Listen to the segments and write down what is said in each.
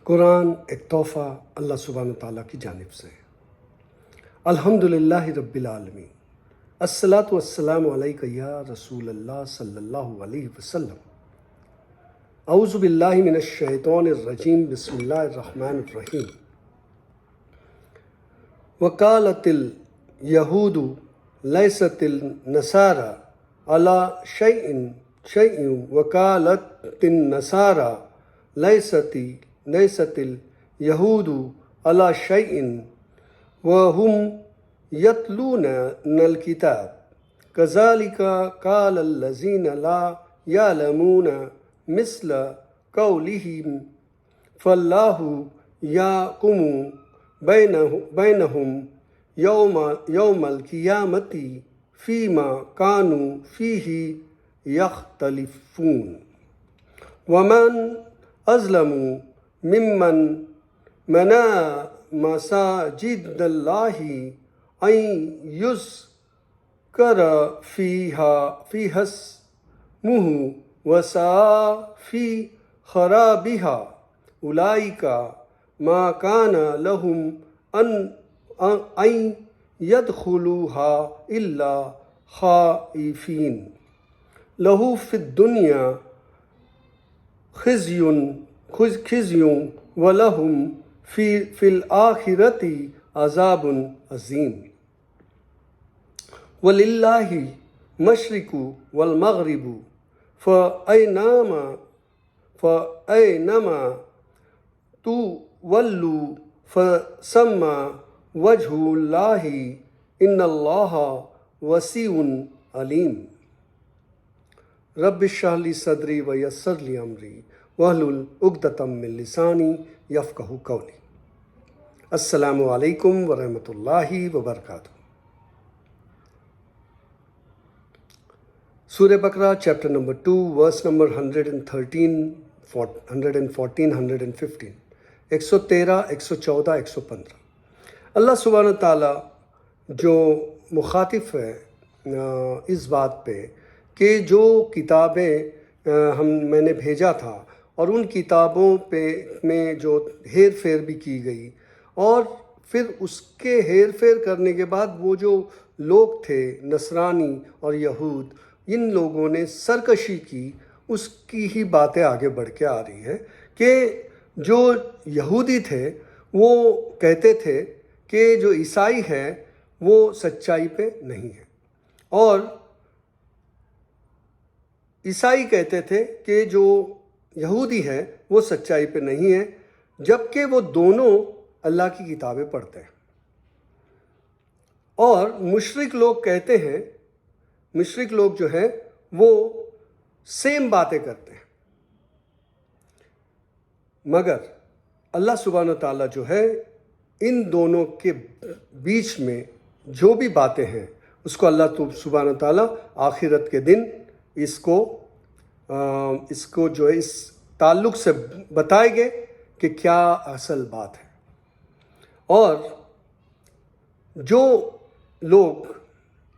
قرآن ایک تحفہ اللہ سبحانہ تعالیٰ کی جانب سے ہے۔ الحمدللہ رب العالمین، الصلاۃ والسلام علیک یا رسول اللہ صلی اللہ علیہ وسلم۔ اعوذ باللہ من الشیطان الرجیم، بسم اللہ الرحمن الرحیم۔ وقالت الیہود لیست النصارى علی شیء وقالت النصارى لیست الیہود علی شیء وهم یتلون الکتاب کذالک قال الذین لا یعلمون مثل قولہم فاللہ یحکم بینہم یوم القیامۃ فیما کانوا فیہ یختلفون ومن اظلم ممن منع مساجد اللہ ان یذکر فیہا اسمہ وسعی فی خرابہا اولئک ما کان لہم ان یدخلوہا الا خائفین لہ فی الدنیا خزی ولہم فی الآخرۃ عذاب عظیم۔ وللہ مشرق والمغرب فأینما تولوا فثم وجہ اللہ ان اللہ وسیع علیم۔ رب اشرح لی صدری ویسر لی امری واحلل عقدۃ من لسانی یفقہوا قولی۔ السلام علیکم ورحمۃ اللہ وبرکاتہ۔ سورہ بقرہ چیپٹر نمبر 2 ورس نمبر 113 114 115 113 114 115۔ اللہ سبحانہ تعالیٰ جو مخاطب ہے اس بات پہ کہ جو کتابیں میں نے بھیجا تھا اور ان کتابوں میں جو ہیر پھیر بھی کی گئی، اور پھر اس کے ہیر پھیر کرنے کے بعد وہ جو لوگ تھے نصرانی اور یہود، ان لوگوں نے سرکشی کی، اس کی ہی باتیں آگے بڑھ کے آ رہی ہے کہ جو یہودی تھے وہ کہتے تھے کہ جو عیسائی ہے وہ سچائی پہ نہیں ہے، اور عیسائی کہتے تھے کہ جو یہودی ہے وہ سچائی پہ نہیں ہے، جبکہ وہ دونوں اللہ کی کتابیں پڑھتے ہیں۔ اور مشرک لوگ کہتے ہیں، مشرک لوگ جو ہے وہ سیم باتیں کرتے ہیں، مگر اللہ سبحانہ تعالیٰ جو ہے ان دونوں کے بیچ میں جو بھی باتیں ہیں اس کو اللہ سبحانہ تعالیٰ آخرت کے دن اس کو جو ہے اس تعلق سے بتائیں گے کہ کیا اصل بات ہے۔ اور جو لوگ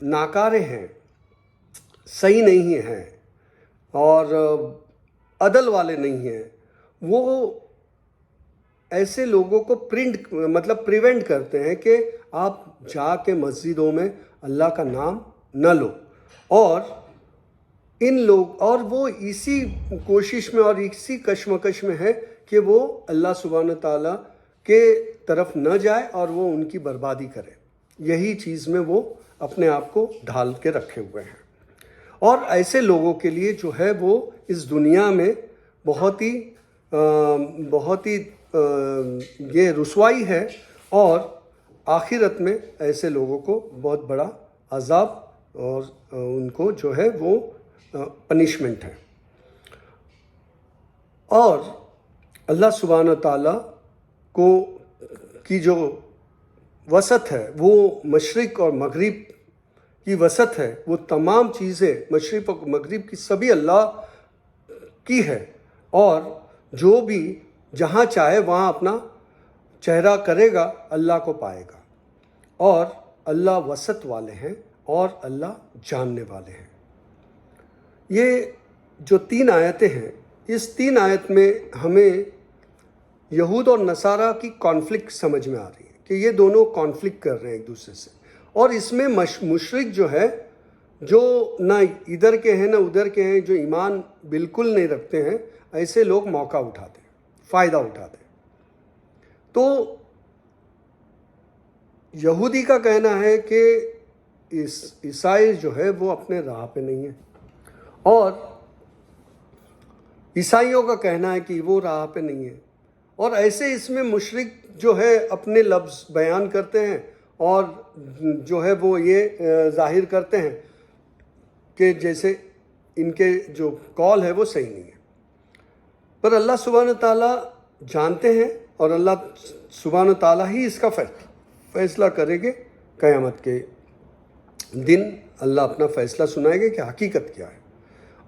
ناکارے ہیں، صحیح نہیں ہیں اور عدل والے نہیں ہیں، وہ ایسے لوگوں کو پریونٹ کرتے ہیں کہ آپ جا کے مسجدوں میں اللہ کا نام نہ لو، اور وہ اسی کوشش میں اور اسی کشمکش میں ہے کہ وہ اللہ سبحانہ تعالیٰ کے طرف نہ جائے اور وہ ان کی بربادی کرے۔ یہی چیز میں وہ اپنے آپ کو ڈھال کے رکھے ہوئے ہیں، اور ایسے لوگوں کے لیے جو ہے وہ اس دنیا میں بہت ہی یہ رسوائی ہے، اور آخرت میں ایسے لوگوں کو بہت بڑا عذاب اور ان کو جو ہے وہ پنشمنٹ ہے۔ اور اللہ سبحانہ تعالیٰ کی جو وسعت ہے وہ مشرق اور مغرب کی وسعت ہے، وہ تمام چیزیں مشرق اور مغرب کی سبھی اللہ کی ہے، اور جو بھی جہاں چاہے وہاں اپنا چہرہ کرے گا اللہ کو پائے گا، اور اللہ وسعت والے ہیں اور اللہ جاننے والے ہیں۔ یہ جو 3 آیتیں ہیں، اس 3 آیت میں ہمیں یہود اور نصارہ کی کانفلکٹ سمجھ میں آ رہی ہے کہ یہ دونوں کانفلکٹ کر رہے ہیں ایک دوسرے سے، اور اس میں مشرک جو ہے، جو نہ ادھر کے ہیں نہ ادھر کے ہیں، جو ایمان بالکل نہیں رکھتے ہیں، ایسے لوگ موقع اٹھاتے ہیں، فائدہ اٹھاتے ہیں۔ تو یہودی کا کہنا ہے کہ عیسائی جو ہے وہ اپنے راہ پہ نہیں ہے، اور عیسائیوں کا کہنا ہے کہ وہ راہ پہ نہیں ہے، اور ایسے اس میں مشرک جو ہے اپنے لفظ بیان کرتے ہیں اور جو ہے وہ یہ ظاہر کرتے ہیں کہ جیسے ان کے جو قول ہے وہ صحیح نہیں ہے، پر اللہ سبحانہ تعالیٰ جانتے ہیں، اور اللہ سبحانہ تعالیٰ ہی اس کا فیصلہ کرے گے۔ قیامت کے دن اللہ اپنا فیصلہ سنائے گا کہ حقیقت کیا ہے۔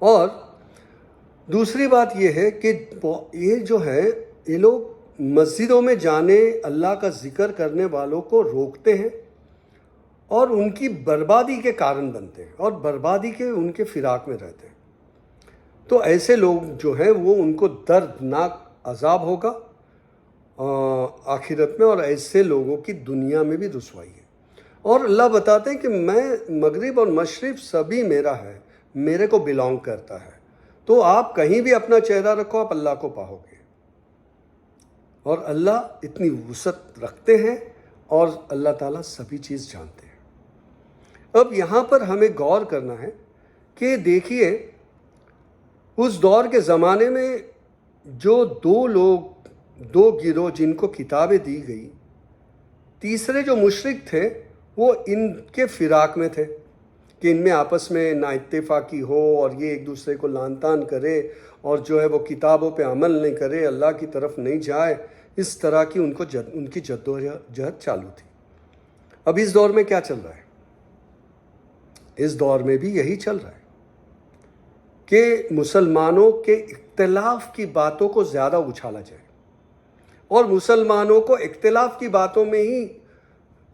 اور دوسری بات یہ ہے کہ یہ جو ہے، یہ لوگ مسجدوں میں جانے، اللہ کا ذکر کرنے والوں کو روکتے ہیں اور ان کی بربادی کے کارن بنتے ہیں، اور بربادی کے ان کے فراق میں رہتے ہیں۔ تو ایسے لوگ جو ہیں وہ ان کو دردناک عذاب ہوگا آخرت میں، اور ایسے لوگوں کی دنیا میں بھی رسوائی ہے۔ اور اللہ بتاتے ہیں کہ میں مغرب اور مشرق سبھی میرا ہے، میرے کو بلانگ کرتا ہے، تو آپ کہیں بھی اپنا چہرہ رکھو، آپ اللہ کو پاؤ گے۔ اور اللہ اتنی وسعت رکھتے ہیں، اور اللہ تعالیٰ سبھی چیز جانتے ہیں۔ اب یہاں پر ہمیں غور کرنا ہے کہ دیکھیے، اس دور کے زمانے میں جو دو گروہ جن کو کتابیں دی گئی، تیسرے جو مشرک تھے وہ ان کے فراق میں تھے کہ ان میں آپس میں نا اتفاقی ہو، اور یہ ایک دوسرے کو لعن طعن کرے، اور جو ہے وہ کتابوں پہ عمل نہیں کرے، اللہ کی طرف نہیں جائے۔ اس طرح کی ان کی جدوجہد چالو تھی۔ اب اس دور میں کیا چل رہا ہے؟ اس دور میں بھی یہی چل رہا ہے کہ مسلمانوں کے اختلاف کی باتوں کو زیادہ اچھالا جائے، اور مسلمانوں کو اختلاف کی باتوں میں ہی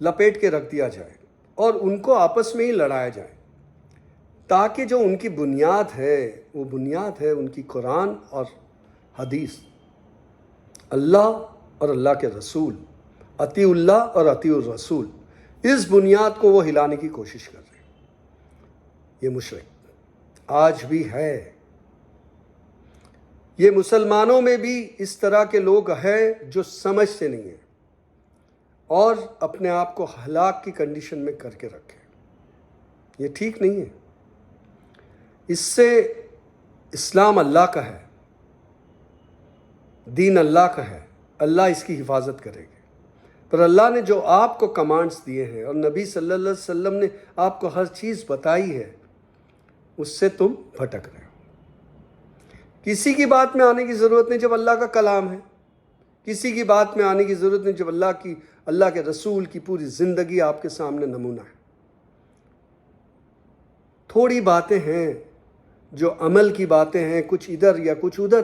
لپیٹ کے رکھ دیا جائے، اور ان کو آپس میں ہی لڑایا جائے، تاکہ جو ان کی بنیاد ہے، وہ بنیاد ہے ان کی قرآن اور حدیث، اللہ اور اللہ کے رسول، اطیع اللہ اور اطیع الرسول، اس بنیاد کو وہ ہلانے کی کوشش کر رہے ہیں۔ یہ مشرک آج بھی ہے، یہ مسلمانوں میں بھی اس طرح کے لوگ ہیں جو سمجھتے نہیں ہیں، اور اپنے آپ کو ہلاک کی کنڈیشن میں کر کے رکھے۔ یہ ٹھیک نہیں ہے۔ اس سے اسلام اللہ کا ہے، دین اللہ کا ہے، اللہ اس کی حفاظت کرے گے۔ پر اللہ نے جو آپ کو کمانڈز دیے ہیں، اور نبی صلی اللہ علیہ وسلم نے آپ کو ہر چیز بتائی ہے، اس سے تم بھٹک رہے ہو۔ کسی کی بات میں آنے کی ضرورت نہیں جب اللہ کا کلام ہے، کسی کی بات میں آنے کی ضرورت نہیں جب اللہ کے رسول کی پوری زندگی آپ کے سامنے نمونہ ہے۔ تھوڑی باتیں ہیں جو عمل کی باتیں ہیں، کچھ ادھر یا کچھ ادھر،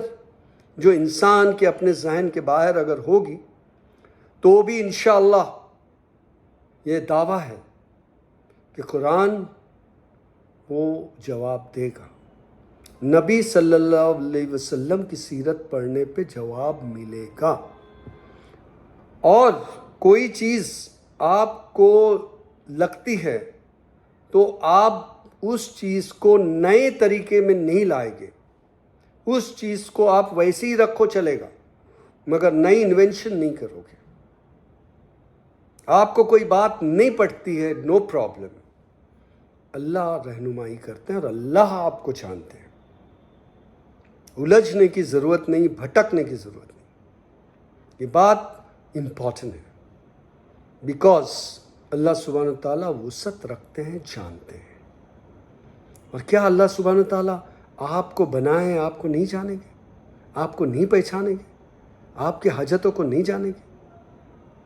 جو انسان کے اپنے ذہن کے باہر اگر ہوگی تو بھی انشاءاللہ یہ دعویٰ ہے کہ قرآن وہ جواب دے گا۔ نبی صلی اللہ علیہ وسلم کی سیرت پڑھنے پہ جواب ملے گا، اور کوئی چیز آپ کو لگتی ہے تو آپ اس چیز کو نئے طریقے میں نہیں لائیں گے، اس چیز کو آپ ویسے ہی رکھو چلے گا، مگر نئی انوینشن نہیں کرو گے۔ آپ کو کوئی بات نہیں پڑتی ہے، نو پرابلم، اللہ رہنمائی کرتے ہیں، اور اللہ آپ کو جانتے ہیں۔ الجھنے کی ضرورت نہیں، بھٹکنے کی ضرورت نہیں۔ یہ بات امپورٹنٹ ہے، بیکاز اللہ سبحانہ تعالیٰ وسعت رکھتے ہیں، جانتے ہیں۔ اور کیا اللہ سبحانہ تعالیٰ آپ کو بنائے آپ کو نہیں جانیں گے، آپ کو نہیں پہچانیں گے، آپ کے حاجتوں کو نہیں جانیں گے؟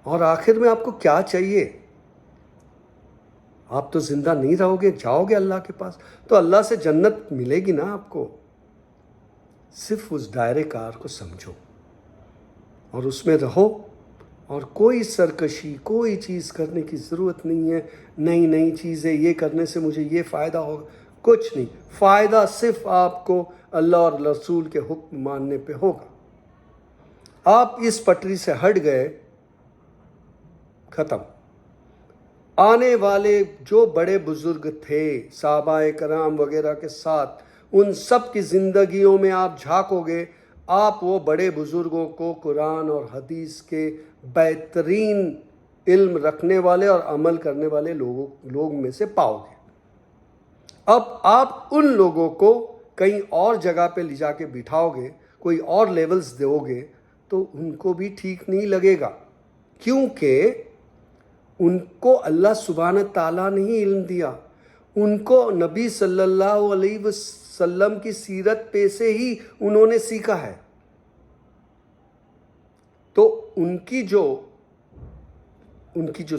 اور آخر میں آپ کو کیا چاہیے؟ آپ تو زندہ نہیں رہو گے، جاؤ گے اللہ کے پاس، تو اللہ سے جنت ملے گی نا آپ کو۔ صرف اس دائرے کار کو سمجھو اور اس میں رہو، اور کوئی سرکشی، کوئی چیز کرنے کی ضرورت نہیں ہے۔ نئی چیزیں یہ کرنے سے مجھے یہ فائدہ ہوگا، کچھ نہیں۔ فائدہ صرف آپ کو اللہ اور رسول کے حکم ماننے پہ ہوگا۔ آپ اس پٹری سے ہٹ گئے، ختم۔ آنے والے جو بڑے بزرگ تھے صحابہ کرام وغیرہ کے ساتھ، ان سب کی زندگیوں میں آپ جھانکو گے، آپ وہ بڑے بزرگوں کو قرآن اور حدیث کے بہترین علم رکھنے والے اور عمل کرنے والے لوگ میں سے پاؤ گے۔ اب آپ ان لوگوں کو کہیں اور جگہ پہ لے جا کے بٹھاؤ گے، کوئی اور لیولز دو گے، تو ان کو بھی ٹھیک نہیں لگے گا، کیونکہ ان کو اللہ سبحانہ تعالیٰ نے ہی علم دیا، ان کو نبی صلی اللہ علیہ وسلم کی سیرت پہ سے ہی انہوں نے سیکھا ہے۔ تو ان کی جو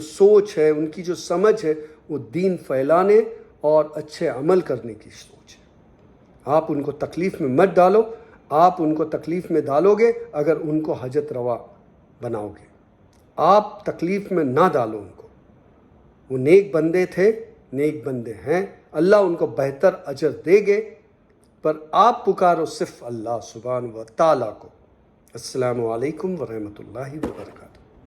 سوچ ہے، ان کی جو سمجھ ہے، وہ دین پھیلانے اور اچھے عمل کرنے کی سوچ ہے۔ آپ ان کو تکلیف میں مت ڈالو، آپ ان کو تکلیف میں ڈالو گے اگر ان کو حاجت روا بناؤ گے۔ آپ تکلیف میں نہ ڈالو ان کو، وہ نیک بندے تھے، نیک بندے ہیں، اللہ ان کو بہتر اجر دے گے، پر آپ پکارو صرف اللہ سبحانہ و تعالیٰ کو۔ السلام علیکم ورحمۃ اللہ وبرکاتہ۔